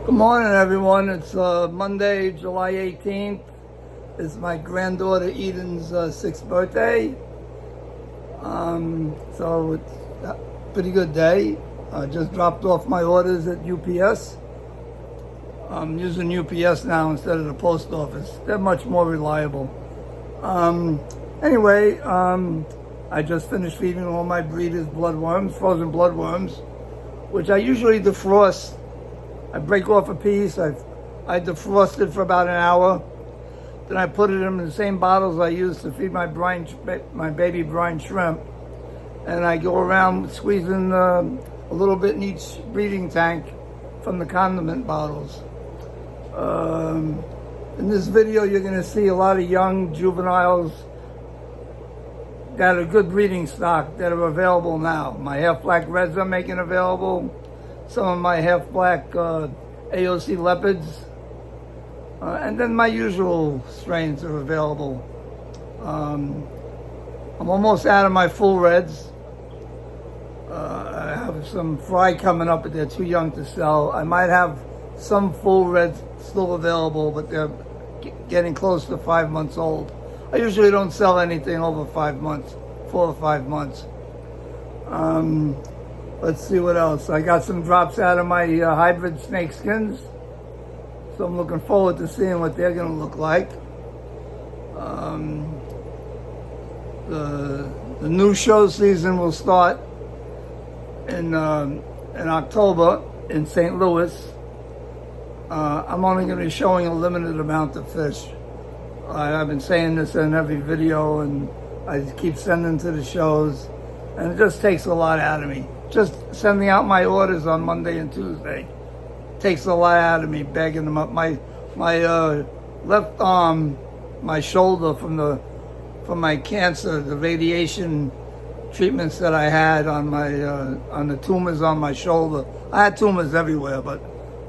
Good morning, everyone. It's Monday, July 18th. It's my granddaughter Eden's 6th birthday. So it's a pretty good day. I just dropped off my orders at UPS. I'm using UPS now instead of the post office. They're much more reliable. Anyway, I just finished feeding all my breeders bloodworms, frozen bloodworms, which I usually defrost. I break off a piece, I defrost it for about an hour, then I put it in the same bottles I use to feed my baby brine shrimp, and I go around squeezing a little bit in each breeding tank from the condiment bottles. In this video you're going to see a lot of young juveniles that are good breeding stock that are available now. My half-black reds I'm making available. Some of my half-black AOC leopards, and then my usual strains are available. I'm almost out of my full reds. I have some fry coming up, but they're too young to sell. I might have some full reds still available, but they're getting close to 5 months old. I usually don't sell anything over 5 months, 4 or 5 months. Let's see what else. I got some drops out of my hybrid snake skins, so I'm looking forward to seeing what they're going to look like. The new show season will start in October in St. Louis. I'm only going to be showing a limited amount of fish. I've been saying this in every video, and I keep sending to the shows, and it just takes a lot out of me. Just sending out my orders on Monday and Tuesday takes a lot out of me, bagging them up. My left arm, my shoulder from my cancer, the radiation treatments that I had on the tumors on my shoulder. I had tumors everywhere, but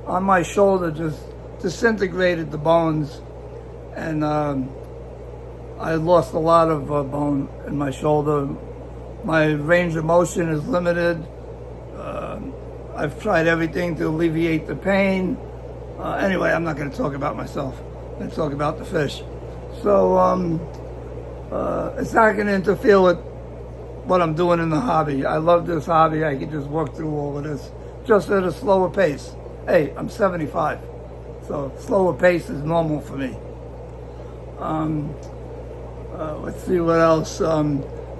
on my shoulder just disintegrated the bones, and I lost a lot of bone in my shoulder. My range of motion is limited. I've tried everything to alleviate the pain. Anyway, I'm not going to talk about myself. I'm going to talk about the fish. So it's not going to interfere with what I'm doing in the hobby. I love this hobby. I can just work through all of this just at a slower pace. Hey, I'm 75, so slower pace is normal for me. Let's see what else.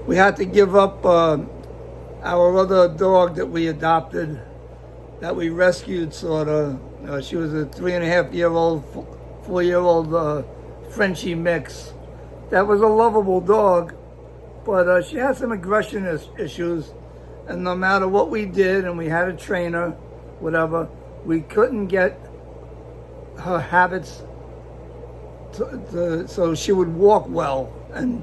We had to give up our other dog that we adopted, that we rescued, sort of. She was a 3.5-year-old, 4-year-old Frenchie mix. That was a lovable dog, but she had some aggression issues, and no matter what we did, and we had a trainer, whatever, we couldn't get her habits so she would walk well and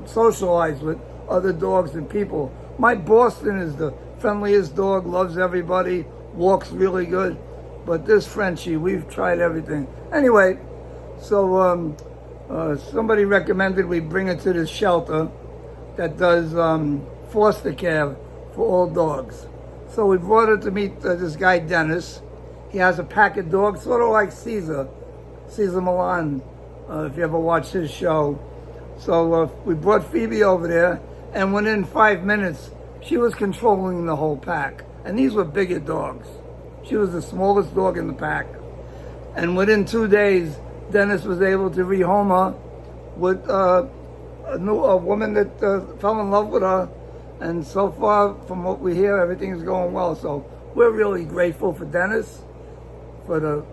socialize with other dogs and people. My Boston is the friendliest dog, loves everybody, walks really good. But this Frenchie, we've tried everything. Anyway, so somebody recommended we bring her to this shelter that does foster care for all dogs. So we brought her to meet this guy, Dennis. He has a pack of dogs, sort of like Caesar Milan, if you ever watched his show. So we brought Phoebe over there, and within 5 minutes, she was controlling the whole pack. And these were bigger dogs. She was the smallest dog in the pack. And within 2 days, Dennis was able to rehome her with a woman that fell in love with her. And so far, from what we hear, everything's going well. So we're really grateful for Dennis, for the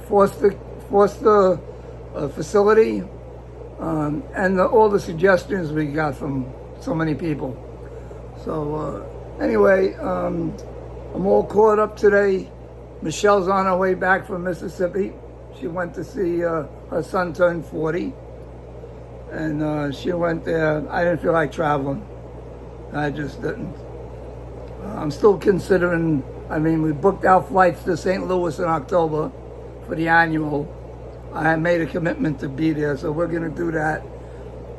foster facility, and all the suggestions we got from so many people. So anyway, I'm all caught up today. Michelle's on her way back from Mississippi. She went to see her son turn 40, and she went there. I didn't feel like traveling. I just didn't. I'm still considering. I mean, we booked our flights to St. Louis in October for the annual. I had made a commitment to be there, so we're going to do that.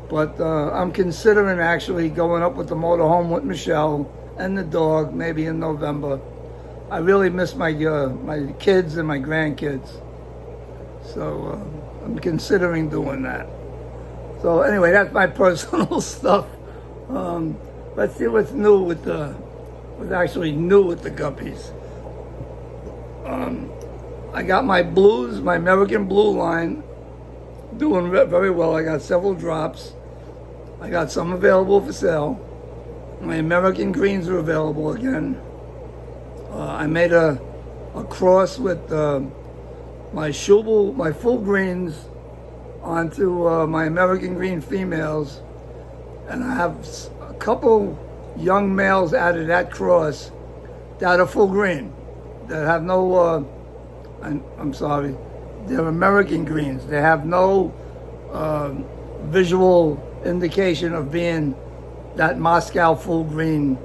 But I'm considering actually going up with the motorhome with Michelle and the dog, maybe in November. I really miss my my kids and my grandkids. So I'm considering doing that. So anyway, that's my personal stuff. Let's see what's new with what's actually new with the Guppies. I got my blues, my American Blue line, doing very well. I got several drops. I got some available for sale. My American greens are available again. I made a cross with my full greens onto my American green females, and I have a couple young males out of that cross that are full green, that have no, I'm sorry, they're American greens. They have no visual indication of being that Moscow full green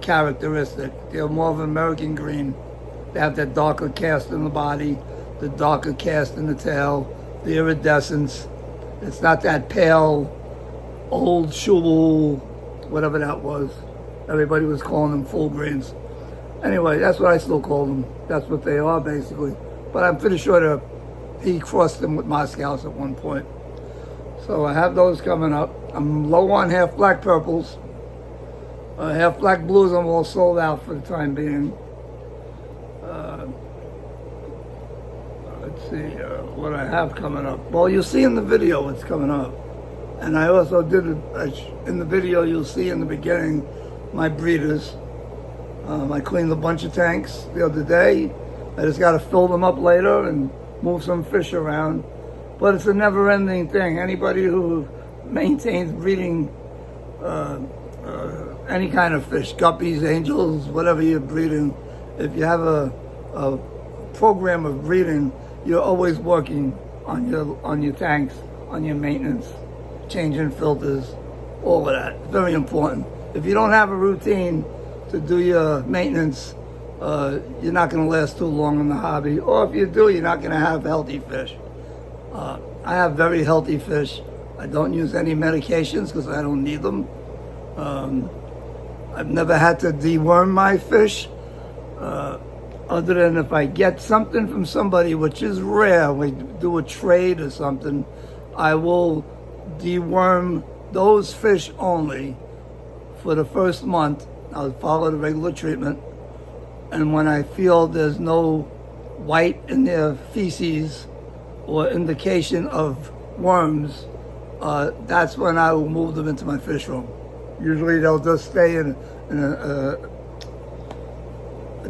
characteristic. They're more of an American green. They have that darker cast in the body, the darker cast in the tail, the iridescence. It's not that pale, old shul, whatever that was. Everybody was calling them full greens. Anyway, that's what I still call them. That's what they are, basically. But I'm pretty sure he crossed them with Moscows at one point. So I have those coming up. I'm low on half black purples. Half black blues, I'm all sold out for the time being. Let's see what I have coming up. Well, you'll see in the video what's coming up. And I also did, in the video, you'll see in the beginning, my breeders. I cleaned a bunch of tanks the other day. I just got to fill them up later and move some fish around. But it's a never-ending thing. Anybody who maintains breeding any kind of fish, guppies, angels, whatever you're breeding, if you have a program of breeding, you're always working on your tanks, on your maintenance, changing filters, all of that. It's very important. If you don't have a routine to do your maintenance, you're not going to last too long in the hobby. Or if you do, you're not going to have healthy fish. I have very healthy fish. I don't use any medications because I don't need them. I've never had to deworm my fish, other than if I get something from somebody, which is rare, we do a trade or something, I will deworm those fish only for the first month. I'll follow the regular treatment. And when I feel there's no white in their feces or indication of worms, that's when I will move them into my fish room. Usually they'll just stay in a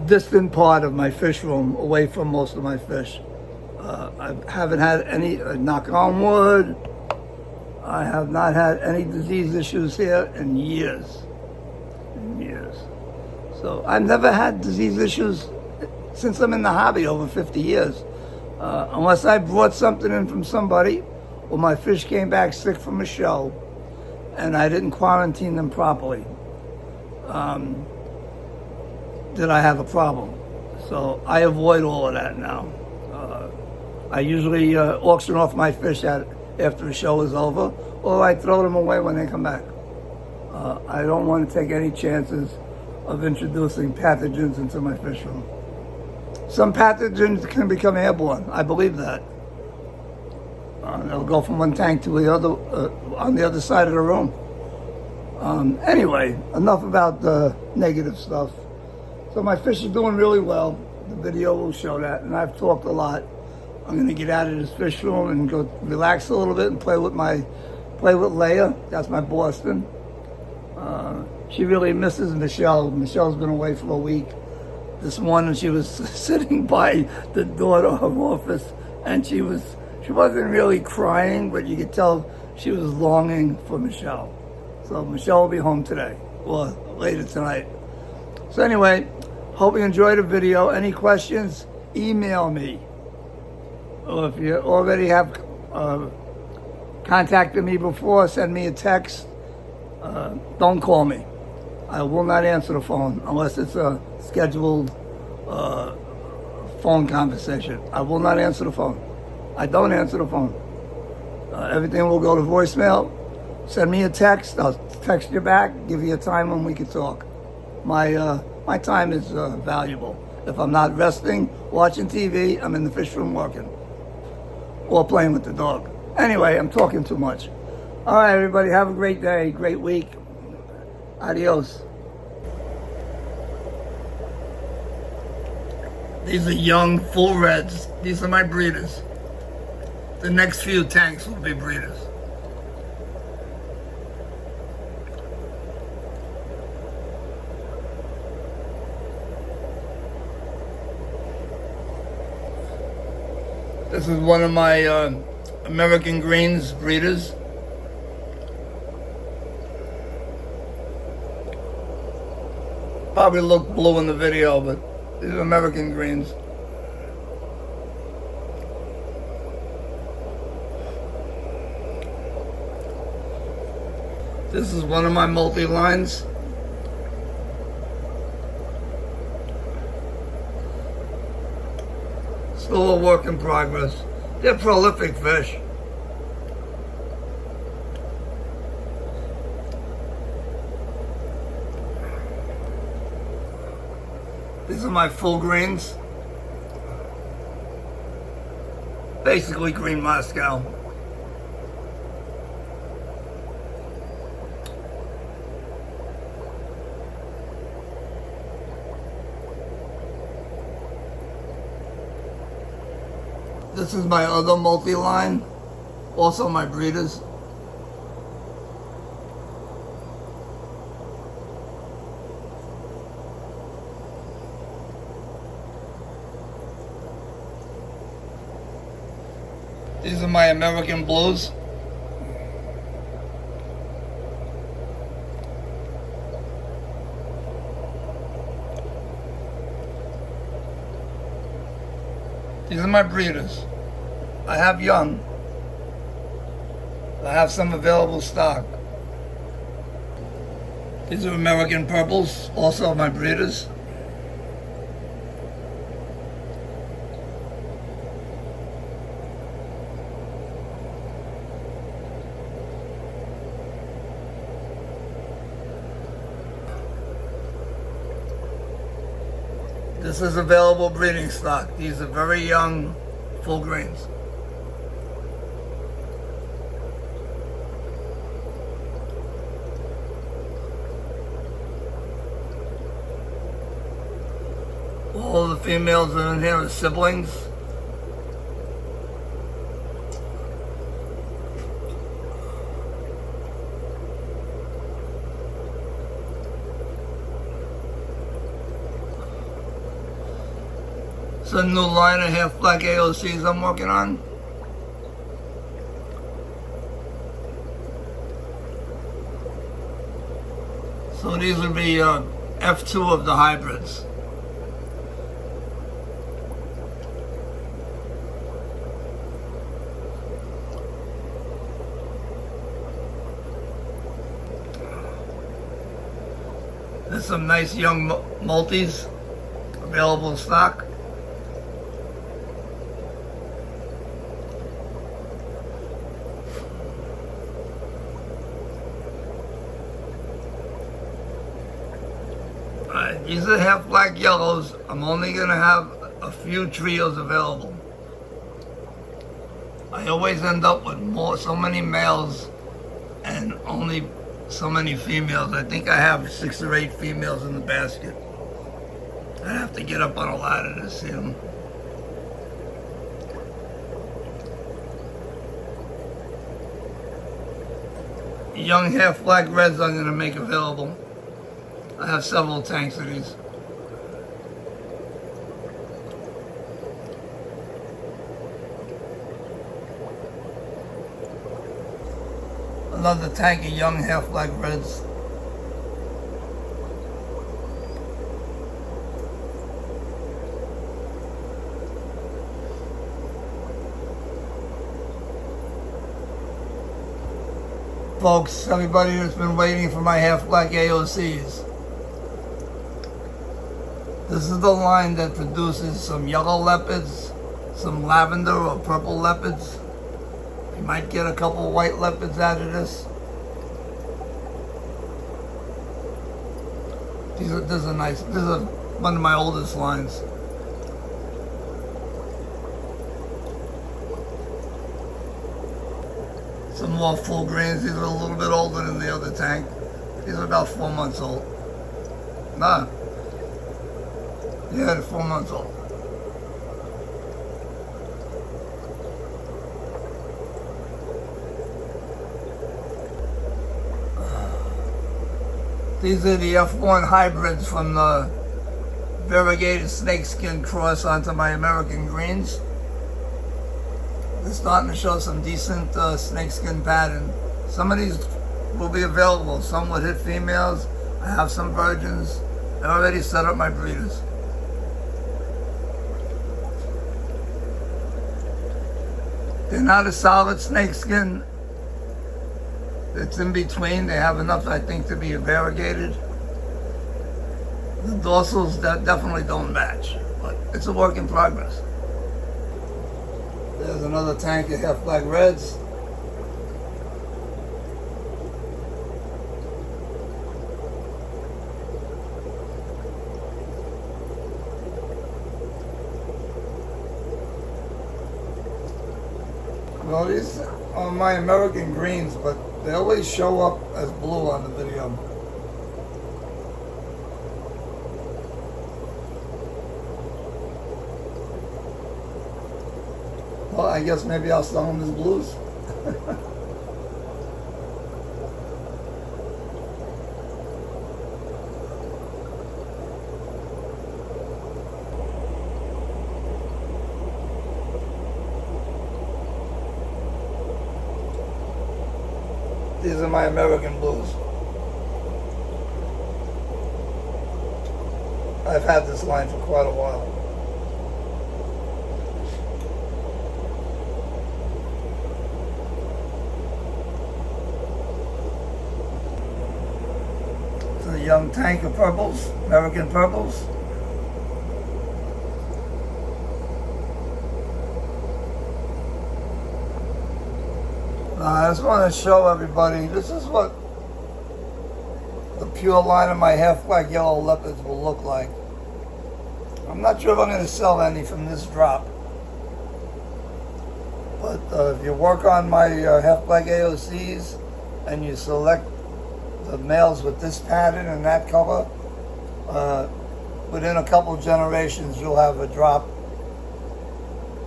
distant part of my fish room, away from most of my fish. I haven't had any, knock on wood, I have not had any disease issues here in years. So I've never had disease issues since I'm in the hobby over 50 years. Unless I brought something in from somebody, or my fish came back sick from a show, and I didn't quarantine them properly, did I have a problem. So I avoid all of that now. I usually auction off my fish after the show is over, or I throw them away when they come back. I don't want to take any chances of introducing pathogens into my fish room. Some pathogens can become airborne. I believe that. They'll go from one tank to the other, on the other side of the room. Anyway, enough about the negative stuff. So my fish are doing really well. The video will show that, and I've talked a lot. I'm going to get out of this fish room and go relax a little bit and play with Leia. That's my Boston. She really misses Michelle. Michelle's been away for a week. This morning she was sitting by the door to her office, and she wasn't really crying, but you could tell she was longing for Michelle. So Michelle will be home today, or later tonight. So anyway, hope you enjoyed the video. Any questions, email me. Or if you already have contacted me before, send me a text. Don't call me. I will not answer the phone unless it's a scheduled phone conversation. I will not answer the phone. I don't answer the phone. Everything will go to voicemail. Send me a text. I'll text you back, give you a time when we can talk. My time is valuable. If I'm not resting, watching TV, I'm in the fish room working or playing with the dog. Anyway, I'm talking too much. All right, everybody, have a great day, great week. Adios. These are young, full reds. These are my breeders. The next few tanks will be breeders. This is one of my American Greens breeders. Probably look blue in the video, but these are American Greens. This is one of my multi-lines. Still a work in progress. They're prolific fish. These are my full greens. Basically green Moscow. This is my other multi-line, also my breeders. These are my American Blues. These are my breeders. I have young. I have some available stock. These are American Purples, also my breeders. This is available breeding stock. These are very young, full greens. All the females that are in here are siblings. It's a new line of half black AOCs I'm working on. So these would be F2 of the hybrids. There's some nice young multis available in stock. These are half black yellows. I'm only going to have a few trios available. I always end up with so many males and only so many females. I think I have 6 or 8 females in the basket. I have to get up on a ladder to see them. Young half black reds I'm going to make available. I have several tanks of these. Another tank of young half black reds. Folks, everybody who's been waiting for my half black AOCs. This is the line that produces some yellow leopards, some lavender or purple leopards. You might get a couple white leopards out of this. This is nice. This is one of my oldest lines. some more full greens. These are a little bit older than the other tank. These are about 4 months old. Nah. Yeah, they're 4 months old. These are the F1 hybrids from the variegated snakeskin cross onto my American greens. They're starting to show some decent snakeskin pattern. Some of these will be available. Some would hit females. I have some virgins. I already set up my breeders. They're not a solid snakeskin. It's in between. They have enough, I think, to be variegated. The dorsals that definitely don't match, but it's a work in progress. There's another tank of half black reds. Well, these are my American greens, but they always show up as blue on the video. Well, I guess maybe I'll sell them as blues. These are my American blues. I've had this line for quite a while. It's a young tank of purples, American purples. I just want to show everybody, this is what the pure line of my half black yellow leopards will look like. I'm not sure if I'm going to sell any from this drop. But if you work on my half black AOCs and you select the males with this pattern and that color, within a couple generations you'll have a drop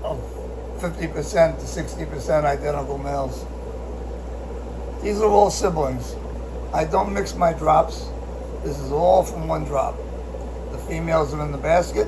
of 50% to 60% identical males. These are all siblings. I don't mix my drops. This is all from one drop. The females are in the basket.